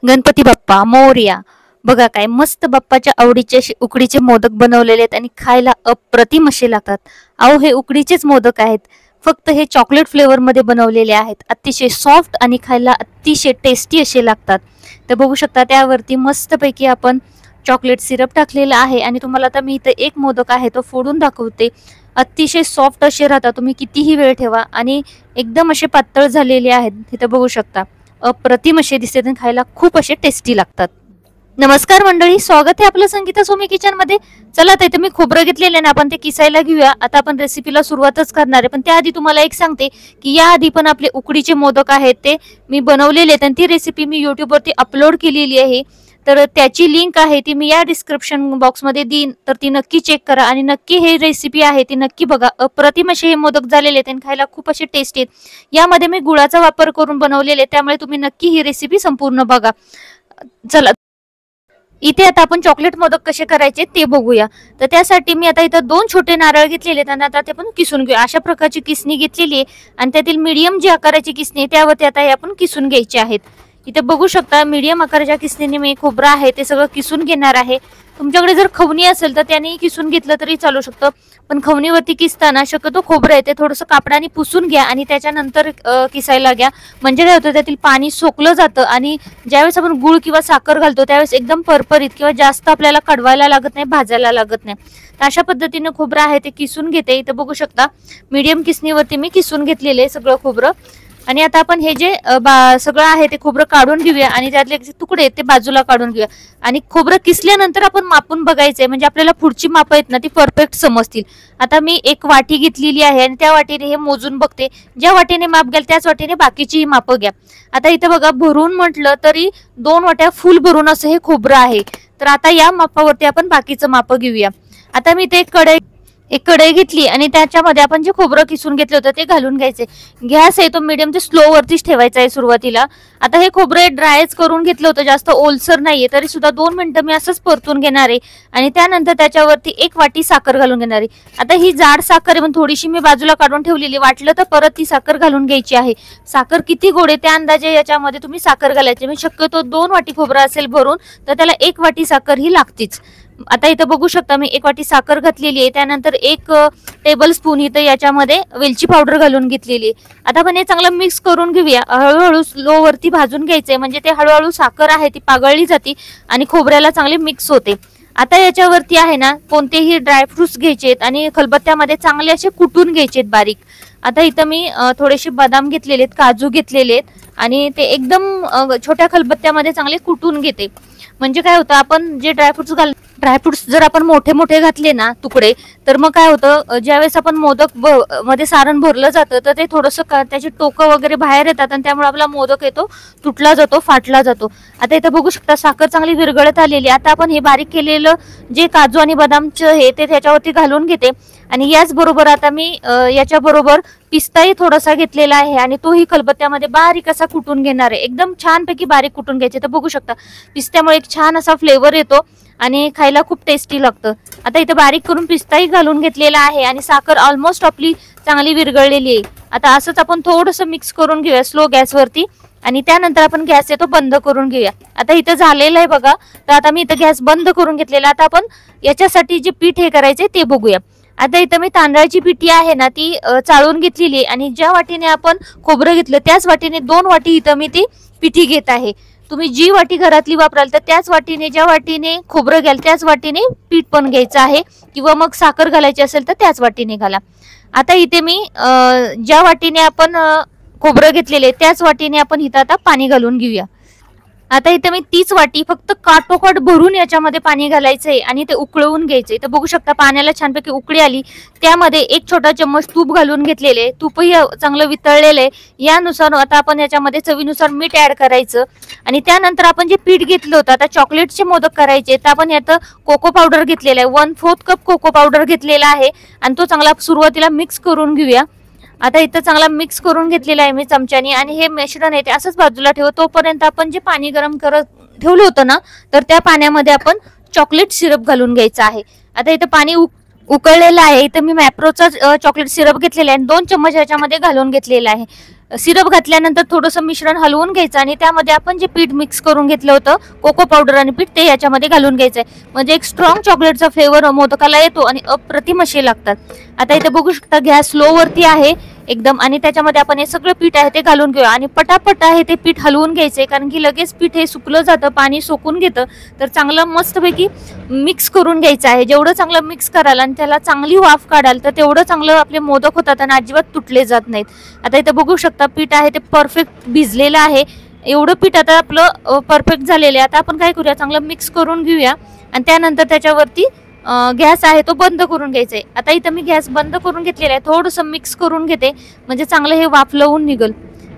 गणपती बाप्पा मोरया. बघा काय मस्त बाप्पाच्या आवडीचे असे उकडीचे मोदक बनवलेले आहेत आणि खायला अप्रतिम असे लागतात. अहो हे उकडीचेच मोदक आहेत. फक्त हे चॉकलेट फ्लेवर मध्ये बनवलेले आहेत. अतिशय सॉफ्ट आणि खायला अतिशय टेस्टी असे लागतात. तर बघू शकता त्यावरती मस्तपैकी आपण चॉकलेट सिरप टाकलेला आहे आणि तुम्हाला आता मी इथे एक मोदक आहे तो फोडून दाखवते. अतिशय सॉफ्ट असे राहतात. तुम्ही कितीही वेळ ठेवा आणि एकदम असे पातळ झालेले आहेत. इथे बघू शकता अप्रतिम असे दिसतात आणि खायला खूप असे टेस्टी लागतात. नमस्कार मंडळी, स्वागत आहे आपलं संगीता सोमी किचन मध्ये. चला तर मी खोबरं घेतलेले ना आपण ते किसायला घेऊया. आता आपण रेसिपीला सुरुवातच करणार आहे, पण त्याआधी तुम्हाला एक सांगते की याआधी पण आपले उकडीचे मोदक आहेत ते मी बनवलेले आहेत आणि ती रेसिपी मी युट्यूब वरती अपलोड केलेली आहे. तर त्याची लिंक आहे ती मी या डिस्क्रिप्शन बॉक्स मध्ये देईन, तर ती नक्की चेक करा आणि नक्की हे रेसिपी आहे ती नक्की बघा. अप्रतिम असे हे मोदक झालेले आहेत आणि खायला खूप असे टेस्टी आहेत. यामध्ये मी गुळाचा वापर करून बनवलेले, त्यामुळे तुम्ही नक्की ही रेसिपी संपूर्ण बघा. चला इथे आता आपण चॉकलेट मोदक कसे करायचे ते बघूया. तर त्यासाठी मी आता इथं 2 छोटे नारळ घेतलेले आहेत आणि आता ते पण किसून घेऊया. अशा प्रकारची किसणी घेतलेली आहे आणि त्यातील मीडियम जी आकाराची किसणी त्यावरती आता हे आपण किसून घ्यायचे आहेत. इथे बघू शकता मीडियम आकाराच्या किसणीने मी खोबरं आहे ते सगळं किसून घेणार आहे. तुमच्याकडे जर खवणी असेल तर त्याने किसून घेतलं तरी चालू शकतं, पण खवणीवरती किसताना शक्यतो खोबरं आहे ते थोडंसं कापडाने पुसून घ्या आणि त्याच्यानंतर किसायला घ्या. म्हणजे काय होतं त्यातील पाणी सोकलं जातं आणि ज्यावेळेस आपण गुळ किंवा साखर घालतो त्यावेळेस एकदम परपरीत किंवा जास्त आपल्याला कडवायला लागत नाही, भाजायला लागत नाही. तर अशा पद्धतीने खोबरं आहे ते किसून घेते. इथं बघू शकता मीडियम किसणीवरती मी किसून घेतलेले सगळं खोबरं. आणि आता आपण हे जे सगळं आहे ते खोबरं काढून घेऊया आणि त्यातले तुकडे ते बाजूला काढून घेऊया. आणि खोबरं किसल्यानंतर आपण मापून बघायचंय, म्हणजे आपल्याला पुढची माप आहेत ना ती परफेक्ट समजतील. आता मी एक वाटी घेतलेली आहे आणि त्या वाटीने हे मोजून बघते. ज्या वाटीने माप घ्याल त्याच वाटीने बाकीची माप घ्या. आता इथं बघा भरून म्हटलं तरी 2 वाट्या फुल भरून असं हे खोबरं आहे. तर आता या मापावरती आपण बाकीचं माप घेऊया. आता मी ते एक कढई घेतली आणि त्याच्यामध्ये आपण जे खोबरं किसून घेतलं होतं ते घालून घ्यायचे. गॅस आहे तो मीडियम ते स्लो वरतीच ठेवायचा आहे सुरुवातीला. आता हे खोबरं ड्रायच करून घेतलं होतं, जास्त ओलसर नाहीये, तरी सुद्धा 2 मिनिटं मी असंच परतून घेणार आहे आणि त्यानंतर त्याच्यावरती 1 वाटी साखर घालून घेणार आहे. आता ही जाड साखर आहे पण थोडीशी मी बाजूला काढून ठेवलेली, वाटलं तर परत ती साखर घालून घ्यायची आहे. साखर किती गोड आहे त्या अंदाजे याच्यामध्ये तुम्ही साखर घालायची. मी शक्यतो 2 वाटी खोबरं असेल भरून तर त्याला 1 वाटी साखर ही लागतीच. आता इथं बघू शकता मी 1 वाटी साखर घातलेली आहे. त्यानंतर 1 टेबल स्पून इथं याच्यामध्ये वेलची पावडर घालून घेतलेली आहे. आता आपण हे चांगलं मिक्स करून घेऊया. हळूहळू स्लो वरती भाजून घ्यायचंय, म्हणजे ते हळूहळू साखर आहे ती पागळली जाते आणि खोबऱ्याला चांगली मिक्स होते. आता याच्यावरती आहे ना कोणतेही ड्रायफ्रुट्स घ्यायचे आहेत आणि खलबत्त्यामध्ये चांगले असे कुटून घ्यायचे आहेत बारीक. आता इथं मी थोडेसे बदाम घेतलेले आहेत, काजू घेतलेले आहेत आणि ते एकदम छोट्या खलबत्त्यामध्ये चांगले कुटून घेते. म्हणजे काय होतं आपण जे ड्रायफ्रुट्स जर आपण मोठे मोठे घातले ना तुकडे, तर मग काय होतं ज्यावेळेस आपण मोदक मध्ये सारण भरलं जातं तर ते थोडंसं त्याचे टोकं वगैरे बाहेर येतात आणि त्यामुळे आपला मोदक येतो तुटला जातो, फाटला जातो. आता इथं बघू शकता साखर चांगली विरघळत आलेली. आता आपण हे बारीक केलेलं जे काजू आणि बदामचं हे ते त्याच्यावरती घालून घेते आणि याच बरोबर आता मी याच्या बरोबर पिस्ताही थोडासा घेतलेला आहे आणि तोही खलबत्त्यामध्ये बारीक असा कुटून घेणार आहे. एकदम छानपैकी बारीक कुटून घ्यायचे. तर बघू शकता पिस्त्यामुळे एक छान असा फ्लेवर येतो आणि खायला खूप टेस्टी लागतं. आता इथं बारीक करून पिस्ताही घालून घेतलेला आहे आणि साखर ऑलमोस्ट आपली चांगली विरघळलेली आहे. आता असंच आपण थोडंसं मिक्स करून घेऊया स्लो गॅसवरती आणि त्यानंतर आपण गॅस तो बंद करून घेऊया. आता इथं झालेलं आहे बघा. तर आता मी इथं गॅस बंद करून घेतलेला. आता आपण याच्यासाठी जे पीठ हे करायचे ते बघूया. आता इथं मी तांदळाची पिठी आहे ना ती चाळून घेतलेली आणि ज्या वाटीने आपण खोबरं घेतलं त्याच वाटीने 2 वाटी इथं मी ती पिठी घेत आहे. तुम्ही जी वाटी घरातली वापराल तर त्याच वाटीने, ज्या वाटीने खोबरं घ्याल त्याच वाटीने पीठ पण घ्यायचं आहे किंवा मग साखर घालायची असेल तर त्याच वाटीने घाला. आता इथे मी ज्या वाटीने आपण खोबरं घेतलेले त्याच वाटीने आपण इथं आता पाणी घालून घेऊया. आता इथे मी 30 वाटी फक्त काटोकाट भरून याच्यामध्ये पाणी घालायचंय आणि ते उकळवून घ्यायचंय. तर बघू शकता पाण्याला छानपैकी उकळी आली. त्यामध्ये 1 छोटा चम्मच तूप घालून घेतलेले, तूपही चांगलं वितळलेलं आहे. यानुसार आता आपण याच्यामध्ये चवीनुसार मीठ ऍड करायचं आणि त्यानंतर आपण जे पीठ घेतलं होतं आता चॉकलेटचे मोदक करायचे तर आपण यात कोको पावडर घेतलेला आहे. 1/4 कप कोको पावडर घेतलेला आहे आणि तो चांगला सुरुवातीला मिक्स करून घेऊया. आता इथं चांगला मिक्स करून घेतलेला आहे मी चमच्याने आणि हे मिश्रण आहे ते असंच बाजूला ठेवू. तोपर्यंत आपण जे पाणी गरम करत ठेवलं होतं ना तर त्या पाण्यामध्ये आपण चॉकलेट सिरप घालून घ्यायचं आहे. आता इथं पाणी उकळलेलं आहे. इथं मी मॅप्रोचा चॉकलेट सिरप घेतलेला आहे 2 चम्मच याच्यामध्ये घालून घेतलेला आहे. सिरप घातल्यानंतर थोडंसं मिश्रण हलवून घ्यायचं आणि त्यामध्ये आपण जे पीठ मिक्स करून घेतलं होतं कोको पावडर आणि पीठ ते याच्यामध्ये घालून घ्यायचंय. म्हणजे एक स्ट्रॉंग चॉकलेटचा फ्लेवर मोदकाला येतो आणि अप्रतिम असे लागतात. आता इथे बघू शकता गॅस स्लो वरती आहे एकदम आणि त्याच्यामध्ये आपण हे सगळं पीठ आहे ते घालून घेऊया आणि पटापट आहे ते पीठ हलवून घ्यायचंय कारण की लगेच पीठ हे सुकलं जातं, पाणी सोकून घेतं. तर चांगलं मस्तपैकी मिक्स करून घ्यायचं आहे. जेवढं चांगलं मिक्स कराल आणि त्याला चांगली वाफ काढाल तर तेवढं चांगलं आपले मोदक होतात आणि अजिबात तुटले जात नाहीत. आता इथे बघू शकता पीठ आहे ते परफेक्ट भिजलेलं आहे. एवढं पीठ आता आपलं परफेक्ट झालेलं आहे. आता आपण काय करूया, चांगलं मिक्स करून घेऊया आणि त्यानंतर त्याच्यावरती गॅस आहे तो बंद करून घ्यायचा आहे. आता इथं मी गॅस बंद करून घेतलेला आहे. थोडंसं मिक्स करून घेते म्हणजे चांगलं हे वाफलवून निघल.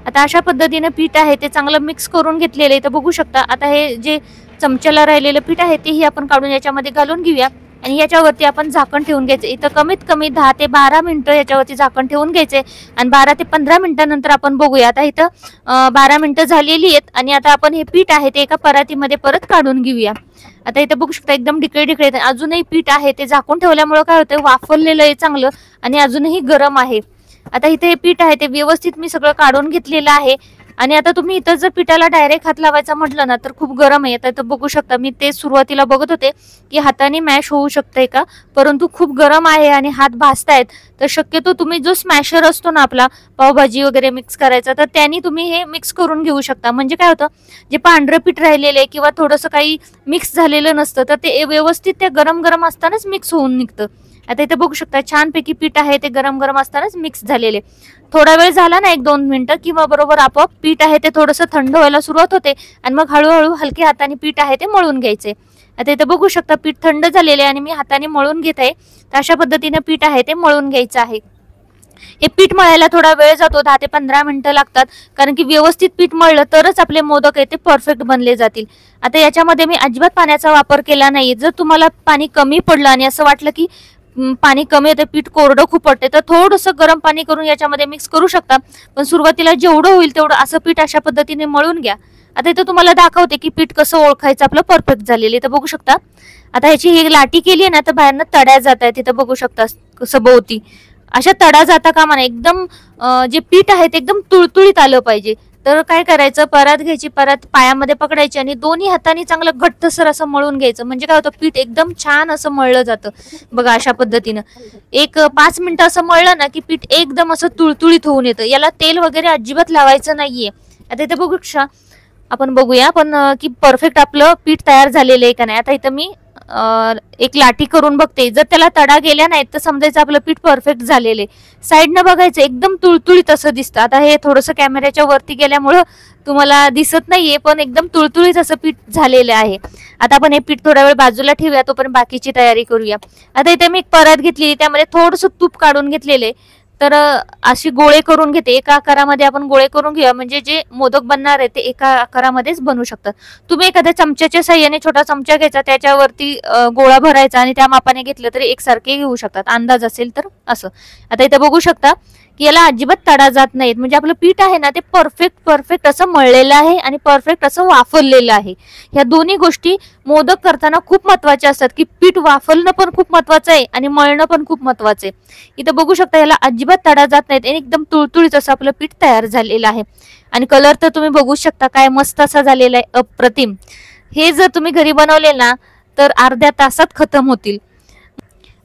आता अशा पद्धतीने पीठ आहे ते चांगलं मिक्स करून घेतलेलं आहे. इथं बघू शकता. आता हे जे चमच्याला राहिलेलं पीठ आहे तेही आपण काढून याच्यामध्ये घालून घेऊया आणि याच्यावरती आपण झाकण ठेवून घ्यायचं. इथं कमीत कमी 10 ते 12 मिनिटं याच्यावरती झाकण ठेवून घ्यायचे आणि 12 ते 15 मिनिटांनंतर आपण बघूया. आता इथं 12 मिनिटं झालेली आहेत आणि आता आपण हे पीठ आहे ते एका परातीमध्ये परत काढून घेऊया. आता इथे बघू शकता एकदम डिकळे डिकळे अजूनही पीठ आहे ते झाकून ठेवल्यामुळे काय होतं, वाफरलेलं आहे चांगलं आणि अजूनही गरम आहे. आता इथे हे पीठ आहे ते व्यवस्थित मी सगळं काढून घेतलेलं आहे आणि आता तुम्ही इथं जर पिठाला डायरेक्ट हात लावायचा म्हटलं ना तर खूप गरम आहे. आता इथं बघू शकता मी ते सुरुवातीला बघत होते की हाताने मॅश होऊ शकतंय का, परंतु खूप गरम आहे आणि हात भाजतायत. तर शक्यतो तुम्ही जो स्मॅशर असतो ना आपला पावभाजी वगैरे मिक्स करायचा तर त्यांनी तुम्ही हे मिक्स करून घेऊ शकता. म्हणजे काय होतं, जे पांढरं पीठ राहिलेलं आहे किंवा थोडंसं काही मिक्स झालेलं नसतं तर ते व्यवस्थित ते गरम गरम असतानाच मिक्स होऊन निघतं. आता इथे बघू शकता छानपैकी पीठ आहे ते गरम गरम असतानाच मिक्स झालेले. थोडा वेळ झाला ना 1-2 मिनिटं किंवा बरोबर आपोआप पीठ आहे ते थोडंसं थंड व्हायला सुरुवात होते आणि मग हळूहळू हलक्या हाताने पीठ आहे ते मळून घ्यायचे. आता इथे बघू शकता पीठ थंड झालेले आणि मी हाताने मळून घेत आहे. तर अशा पद्धतीने पीठ आहे ते मळून घ्यायचं आहे. हे पीठ मळायला थोडा वेळ जातो, 10 ते 15 मिनिटं लागतात कारण की व्यवस्थित पीठ मळलं तरच आपले मोदक आहे ते परफेक्ट बनले जातील. आता याच्यामध्ये मी अजिबात पाण्याचा वापर केला नाही. जर तुम्हाला पाणी कमी पडलं आणि असं वाटलं की पाणी कमी येतं, पीठ कोरडं खूप पडते तर थोडंसं गरम पाणी करून याच्यामध्ये मिक्स करू शकता. पण सुरुवातीला जेवढं होईल तेवढं असं पीठ अशा पद्धतीने मळून घ्या. आता इथं तुम्हाला दाखवते की पीठ कसं ओळखायचं आपलं परफेक्ट झालेलं आहे. तर बघू शकता आता ह्याची ही लाटी केली आहे ना तर बाहेरनं तड्या जात आहेत. तिथं बघू शकता कसं भोवती अशा तडा जाता कामा नये. एकदम जे पीठ आहे ते एकदम तुळतुळीत आलं पाहिजे. तर काय करायचं, परात घ्यायची, परात पायामध्ये पकडायची आणि दोन्ही हातांनी चांगलं घट्टसर असं मळून घ्यायचं. म्हणजे काय होतं, पीठ एकदम छान असं मळलं जातं. बघा अशा पद्धतीनं एक 5 मिनिटं असं मळलं ना की पीठ एकदम असं तुळतुळीत होऊन येतं. याला तेल वगैरे अजिबात लावायचं नाहीये. आता इथे बघू आपण बघूया पण की परफेक्ट आपलं पीठ तयार झालेलं आहे का नाही. आता इथं मी एक लाटी करून बघते. जर त्याला तडा गेल्या नाहीत तर समजायचं आपलं पीठ परफेक्ट झालेले. साईडनं बघायचं एकदम तुळतुळीत असं दिसतं. आता हे थोडंसं कॅमेऱ्याच्या वरती गेल्यामुळं तुम्हाला दिसत नाहीये पण एकदम तुळतुळीत असं पीठ झालेलं आहे. आता आपण हे पीठ थोडा वेळ बाजूला ठेवूया, तोपर्यंत बाकीची तयारी करूया. आता इथे मी एक परात घेतली, त्यामध्ये थोडंसं तूप काढून घेतलेले. तर अशी गोळे करून घेते. एका आकारामध्ये आपण गोळे करून घेऊया म्हणजे जे मोदक बनणार आहे ते एका आकारामध्येच बनू शकतात. तुम्ही एखाद्या चमच्याच्या साह्याने छोटा चमचा घ्यायचा, त्याच्यावरती गोळा भरायचा आणि त्या मापाने घेतलं तरी एकसारखे घेऊ शकतात, अंदाज असेल तर असं. आता इथे बघू शकता की याला अजिबात तडा जात नाहीत. म्हणजे आपलं पीठ आहे ना ते परफेक्ट असं मळलेलं आहे आणि परफेक्ट असं वाफरलेलं आहे. ह्या दोन्ही गोष्टी मोदक करताना खूप महत्वाच्या असतात की पीठ वाफरणं पण खूप महत्वाचं आहे आणि मळणं पण खूप महत्वाचं आहे. इथं बघू शकता याला अजिबात तडा जात नाहीत आणि एकदम तुळतुळीत असं आपलं पीठ तयार झालेलं आहे. आणि कलर तर तुम्ही बघू शकता काय मस्त असा झालेला आहे, अप्रतिम. हे जर तुम्ही घरी बनवले ना तर अर्ध्या तासात खतम होतील.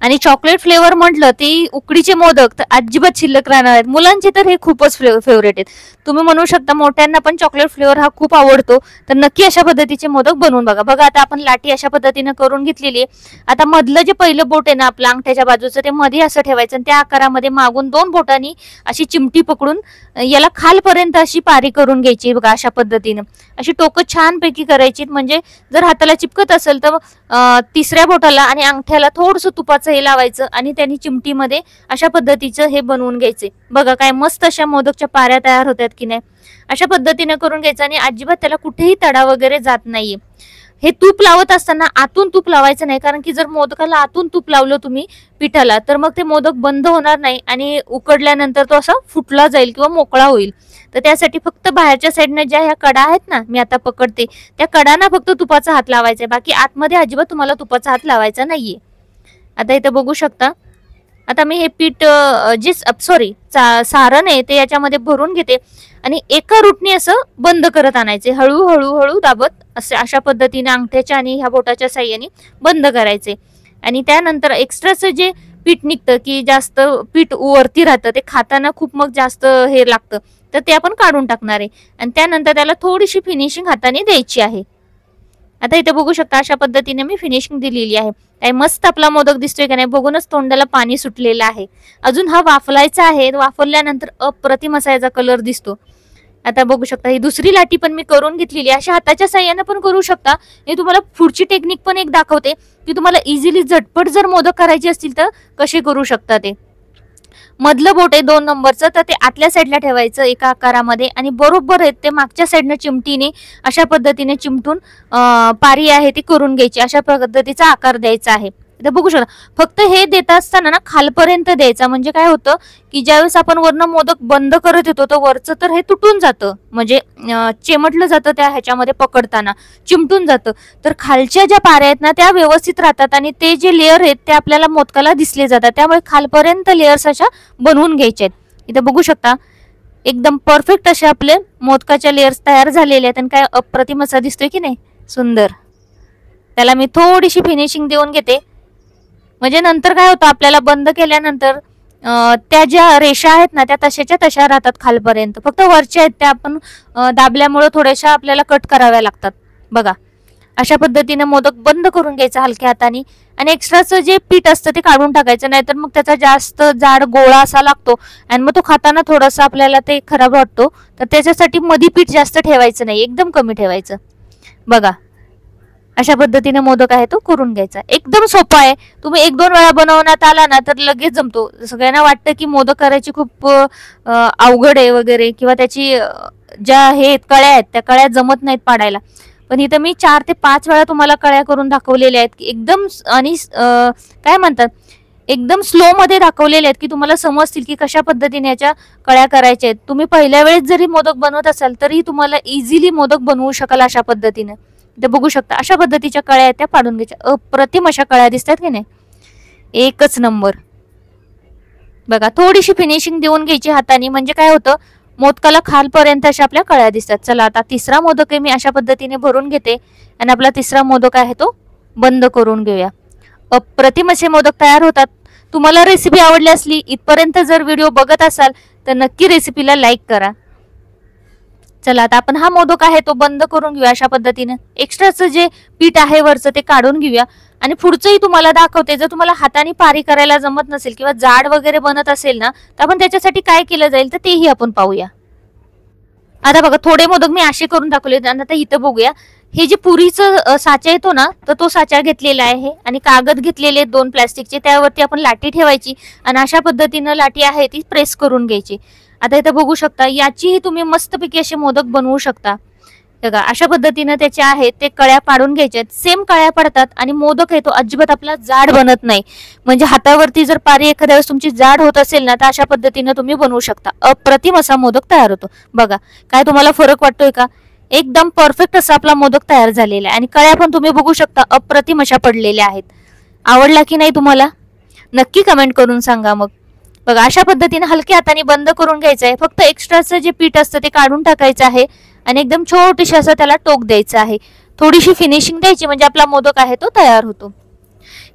आणि चॉकलेट फ्लेवर म्हटलं ती उकडीचे मोदक तर अजिबात शिल्लक राहणार आहेत. मुलांचे तर हे खूपच फेवरेट आहेत. तुम्ही म्हणू शकता मोठ्यांना पण चॉकलेट फ्लेवर हा खूप आवडतो. तर नक्की अशा पद्धतीचे मोदक बनवून बघा. बघा आता आपण लाटी अशा पद्धतीने करून घेतलेली आहे. आता मधलं जे पहिलं बोट आहे ना आपल्या अंगठ्याच्या बाजूचं ते मध्ये असं ठेवायचं आणि त्या आकारामध्ये मागून 2 बोटांनी अशी चिमटी पकडून याला खालपर्यंत अशी पारी करून घ्यायची. बघा अशा पद्धतीनं अशी टोकं छानपैकी करायची. म्हणजे जर हाताला चिपकत असेल तर तिसऱ्या बोटाला आणि अंगठ्याला थोडंसं तुपाचं हे लावायचं आणि त्यांनी चिमटीमध्ये अशा पद्धतीचं हे बनवून घ्यायचे. बघा काय मस्त अशा मोदकच्या पाऱ्या तयार होतात की नाही. अशा पद्धतीने करून घ्यायचं आणि अजिबात त्याला कुठेही तडा वगैरे जात नाहीये. हे तूप लावत असताना आतून तूप लावायचं नाही कारण की जर मोदकाला आतून तूप लावलं तुम्ही पिठाला तर मग ते मोदक बंद होणार नाही आणि उकडल्यानंतर तो असा फुटला जाईल किंवा मोकळा होईल. तर त्यासाठी फक्त बाहेरच्या साईडने ज्या ह्या कडा आहेत ना मी आता पकडते त्या कडांना फक्त तुपाचा हात लावायचा आहे. बाकी आतमध्ये अजिबात तुम्हाला तुपाचा हात लावायचा नाहीये. आता इथं बघू शकता आता मी हे पीठ जे सारण आहे ते याच्यामध्ये भरून घेते आणि एका रूटनी असं बंद करत आणायचे, हळूहळू हळू दाबत अशा पद्धतीने अंगठ्याच्या आणि ह्या बोटाच्या साह्याने बंद करायचे. आणि त्यानंतर एक्स्ट्राचं जे पीठ निघतं की जास्त पीठ वरती राहतं ते खाताना खूप मग जास्त हे लागतं, तर ते आपण काढून टाकणार आहे. आणि त्यानंतर त्याला थोडीशी फिनिशिंग हाताने द्यायची आहे. आता इथे बघू शकता अशा पद्धतीने मी फिनिशिंग दिलेली आहे. काय मस्त आपला मोदक दिसतोय का नाही, बघूनच तोंडाला पाणी सुटलेलं आहे. अजून हा वाफलायचा आहे, वाफरल्यानंतर अप्रतिम असा याचा कलर दिसतो. आता बघू शकता ही दुसरी लाटी पण मी करून घेतलेली आहे. अशा हाताच्या साह्याने पण करू शकता. हे तुम्हाला पुढची टेक्निक पण एक दाखवते की तुम्हाला इझिली झटपट जर मोदक करायचे असतील तर कसे करू शकता ते. मधलं बोट आहे 2 नंबरचं, तर ते आतल्या साईडला ठेवायचं एका आकारामध्ये आणि बरोबर आहे ते मागच्या साईडनं चिमटीने अशा पद्धतीने चिमटून पारी आहे ती करून घ्यायची. अशा पद्धतीचा आकार द्यायचा आहे. इथे बघू शकता फक्त हे देत असताना ना खालपर्यंत द्यायचा, म्हणजे काय होतं की ज्यावेळेस आपण वरनं मोदक बंद करत येतो तर वरचं तर हे तुटून जातं, म्हणजे चेमटलं जातं त्या ह्याच्यामध्ये पकडताना चिमटून जातं. तर खालच्या ज्या पाऱ्या आहेत ना त्या व्यवस्थित राहतात आणि ते जे लेअर आहेत ते आपल्याला मोदकाला दिसले जातात. त्यामुळे खालपर्यंत लेअर्स अशा बनवून घ्यायचे आहेत. इथे बघू शकता एकदम परफेक्ट असे आपले मोदकाच्या लेअर्स तयार झालेले आहेत आणि काय अप्रतिम असा दिसतोय की नाही, सुंदर. त्याला मी थोडीशी फिनिशिंग देऊन घेते, म्हणजे नंतर काय होतं आपल्याला बंद केल्यानंतर त्या ज्या रेषा आहेत ना त्या तशाच्या तशा राहतात खालपर्यंत. फक्त वरच्या आहेत त्या आपण दाबल्यामुळे थोड्याशा आपल्याला कट कराव्या लागतात. बघा अशा पद्धतीने मोदक बंद करून घ्यायचा हलक्या हाताने आणि एक्स्ट्राचं जे पीठ असतं ते काढून टाकायचं, नाहीतर मग त्याचा जास्त जाड गोळा असा लागतो आणि मग तो खाताना थोडासा आपल्याला ते खराब वाटतो. तर त्याच्यासाठी मधी पीठ जास्त ठेवायचं नाही, एकदम कमी ठेवायचं. बघा अशा पद्धतीने मोदक आहे तो करून घ्यायचा. एकदम सोपा आहे. तुम्ही 1-2 वेळा बनवण्यात आला ना तर लगेच जमतो. सगळ्यांना वाटतं की मोदक करायची खूप अवघड आहे वगैरे किंवा त्याची ज्या हे कळ्या आहेत त्या कळ्या जमत नाहीत पाडायला, पण इथं मी 4 ते 5 वेळा तुम्हाला कळ्या करून दाखवलेल्या आहेत. एकदम आणि काय म्हणतात एकदम स्लो मध्ये दाखवलेले आहेत की तुम्हाला समजतील की कशा पद्धतीने याच्या कळ्या करायच्या आहेत. तुम्ही पहिल्या वेळेस जरी मोदक बनवत असाल तरी तुम्हाला इझिली मोदक बनवू शकाल अशा पद्धतीने. इथे बघू शकता अशा पद्धतीच्या कळ्या आहेत त्या पाडून घ्यायच्या. अप्रतिम अशा कळ्या दिसतात की नाही, एकच नंबर. बघा थोडीशी फिनिशिंग देऊन घ्यायची हाताने, म्हणजे काय होतं मोदकाला खालपर्यंत अशा आपल्या कळ्या दिसतात. चला आता तिसरा मोदक आहे मी अशा पद्धतीने भरून घेते आणि आपला तिसरा मोदक आहे तो बंद करून घेऊया. अप्रतिम असे मोदक तयार होतात. तुम्हाला रेसिपी आवडली असली, इथपर्यंत जर व्हिडिओ बघत असाल तर नक्की रेसिपीला लाईक करा. चला आता आपण हा मोदक आहे तो बंद करून घेऊया अशा पद्धतीने. एक्स्ट्राचं जे पीठ आहे वरचं ते काढून घेऊया आणि पुढचंही तुम्हाला दाखवते. जर तुम्हाला हाताने पारी करायला जमत नसेल किंवा जाड वगैरे बनत असेल ना तर आपण त्याच्यासाठी काय केलं जाईल तर तेही आपण पाहूया. आता बघा थोडे मोदक मी असे करून दाखवले. आता इथं बघूया हे जे पुरीचं साचा येतो ना तर तो साचा घेतलेला आहे आणि कागद घेतलेले 2 प्लास्टिकचे, त्यावरती आपण लाटी ठेवायची आणि अशा पद्धतीनं लाटी आहे ती प्रेस करून घ्यायची. आता इथं बघू शकता याचीही तुम्ही मस्तपैकी असे मोदक बनवू शकता. बघा अशा पद्धतीनं त्याचे आहेत ते कळ्या पाडून घ्यायच्या. सेम कळ्या पडतात आणि मोदक आहे तो अजिबात आपला जाड बनत नाही. म्हणजे हातावरती जर पारी एखाद्या वेळेस तुमची जाड होत असेल ना तर अशा पद्धतीनं तुम्ही बनवू शकता. अप्रतिम असा मोदक तयार होतो. बघा काय तुम्हाला फरक वाटतोय का, एकदम परफेक्ट असा आपला मोदक तयार झालेला आहे आणि कळ्या पण तुम्ही बघू शकता अप्रतिम अशा पडलेल्या आहेत. आवडला की नाही तुम्हाला नक्की कमेंट करून सांगा. मग बघा अशा पद्धतीने हलक्या हाताने बंद करून घ्यायचं आहे. फक्त एक्स्ट्राचं जे पीठ असतं ते काढून टाकायचं आहे आणि एकदम छोटीशी असं त्याला टोक द्यायचं आहे. थोडीशी फिनिशिंग द्यायची म्हणजे आपला मोदक आहे तो तयार होतो.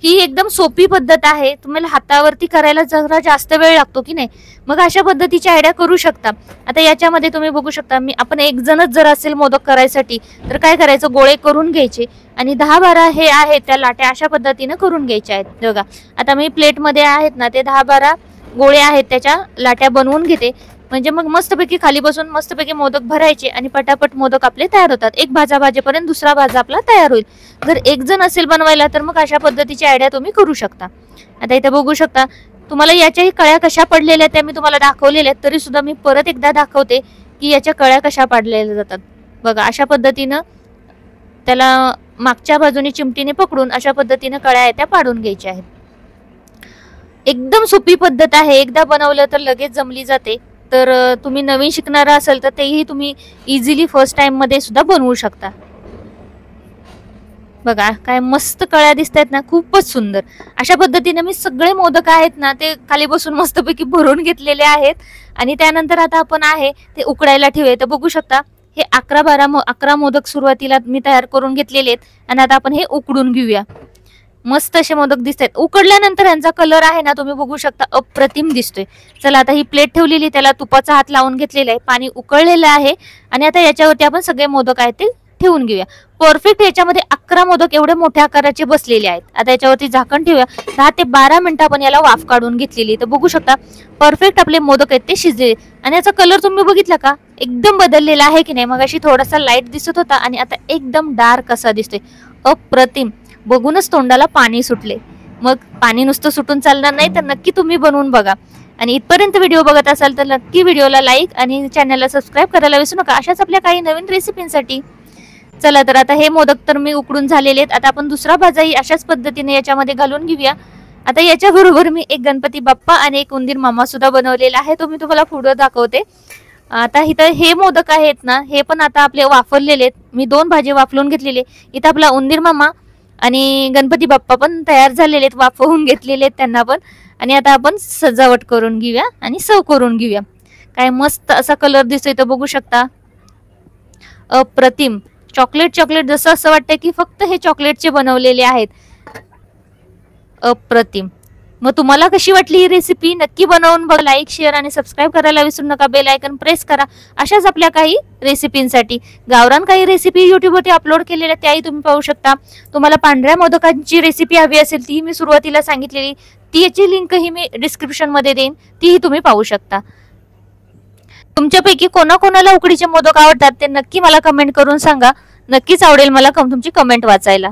ही एकदम सोपी पद्धत आहे. तुम्हाला हातावरती करायला जरा जास्त वेळ लागतो की नाही, मग अशा पद्धतीची आयडिया करू शकता. आता याच्यामध्ये तुम्ही बघू शकता आपण एक जणच जर असेल मोदक करायसाठी तर काय करायचं, गोळे करून घ्यायचे आणि 10-12 हे आहेत त्या लाट्या अशा पद्धतीने करून घ्यायच्या आहेत. बघा आता मी प्लेटमध्ये आहेत ना ते 10-12 गोळे आहेत त्याच्या लाट्या बनवून घेते, म्हणजे मग मस्तपैकी खाली बसून मस्तपैकी मोदक भरायचे आणि पटापट मोदक आपले तयार होतात. एक भाजा भाजेपर्यंत दुसरा भाजा आपला तयार होईल. जर एक जण असेल बनवायला तर मग अशा पद्धतीची आयडिया तुम्ही करू शकता. आता इथे बघू शकता तुम्हाला याच्याही कळ्या कशा पडलेल्या त्या मी तुम्हाला दाखवलेल्या आहेत, तरी सुद्धा मी परत एकदा दाखवते की याच्या कळ्या कशा पाडलेल्या जातात. बघा अशा पद्धतीनं त्याला मागच्या बाजूने चिमटीने पकडून अशा पद्धतीनं कळ्या आहेत त्या पाडून घ्यायच्या आहेत. एकदम सोपी पद्धत आहे. एकदा बनवलं तर लगेच जमली जाते. तर तुम्ही नवीन शिकणारा असेल तर तेही तुम्ही इझिली फर्स्ट टाइम मध्ये सुद्धा बनवू शकता. बघा काय मस्त कळ्या दिसत आहेत ना, खूपच सुंदर. अशा पद्धतीने मी सगळे मोदक आहेत ना ते खाली बसून मस्तपैकी भरून घेतलेले आहेत. आणि त्यानंतर आता आपण आहे ते उकडायला ठेवूया. तर बघू शकता हे 11 मोदक सुरुवातीला मी तयार करून घेतलेले आहेत. आणि आता आपण हे उकडून घेऊया. मस्त असे मोदक दिसत आहेत. उकडल्यानंतर यांचा कलर आहे ना तुम्ही बघू शकता अप्रतिम दिसतोय. चला आता ही प्लेट ठेवलेली, त्याला तुपाचा हात लावून घेतलेला आहे, पाणी उकळलेलं आहे. आणि आता याच्यावरती आपण सगळे मोदक आहेत ते ठेवून घेऊया. परफेक्ट याच्यामध्ये 11 मोदक एवढे मोठ्या आकाराचे बसलेले आहेत. आता याच्यावरती झाकण ठेवूया. 10 ते 12 मिनिटं आपण याला वाफ काढून घेतलेली. तर बघू शकता परफेक्ट आपले मोदक आहेत ते शिजले. आणि याचा कलर तुम्ही बघितला का, एकदम बदललेला आहे की नाही. मग अशी थोडासा लाईट दिसत होता आणि आता एकदम डार्क असा दिसतोय. अप्रतिम. बघूनच तोंडाला पाणी सुटले. मग पाणी नुसतं सुटून चालणार नाही, तर नक्की तुम्ही बनवून बघा. आणि इथपर्यंत व्हिडिओ बघत असाल तर नक्की व्हिडिओला लाईक आणि चॅनलला सबस्क्राईब करायला विसरू नका, अशाच आपल्या काही नवीन रेसिपींसाठी. चला तर आता हे मोदक तर मी उकडून झालेले आहेत. आता आपण दुसरा भाजाही अशाच पद्धतीने याच्यामध्ये घालून घेऊया. आता याच्या बरोबर मी एक गणपती बाप्पा आणि एक उंदीर मामा सुद्धा बनवलेला आहे, तो मी तुम्हाला पुढे दाखवते. आता इथं हे मोदक आहेत ना, हे पण आता आपले वाफरलेले आहेत. मी 2 भाजी वाफलून घेतलेले. इथं आपला उंदीर मामा आणि गणपती बाप्पा पण तयार झालेले आहेत, वाफवून घेतलेले आहेत त्यांना पण. आणि आता आपण सजावट करून घेऊया आणि सर्व करून घेऊया. काय मस्त असा कलर दिसतोय तर बघू शकता. अप्रतिम. चॉकलेट जसं असं वाटतंय की फक्त हे चॉकलेटचे बनवलेले आहेत. अप्रतिम. मग तुम्हाला कशी वाटली ही रेसिपी, नक्की बनवून बघा. लाईक शेअर आणि सबस्क्राईब करायला विसरू नका. बेल आयकन प्रेस करा अशाच आपल्या काही रेसिपींसाठी. गावरान काही रेसिपी युट्यूबवरती अपलोड केलेल्या त्याही तुम्ही पाहू शकता. तुम्हाला पांढऱ्या मोदकांची रेसिपी हवी असेल ती मी सुरुवातीला सांगितलेली, त्याची लिंकही मी डिस्क्रिप्शन मध्ये देईन, तीही तुम्ही पाहू शकता. तुमच्यापैकी कोणाकोणाला उकडीचे मोदक आवडतात ते नक्की मला कमेंट करून सांगा. नक्कीच आवडेल मला तुमची कमेंट वाचायला.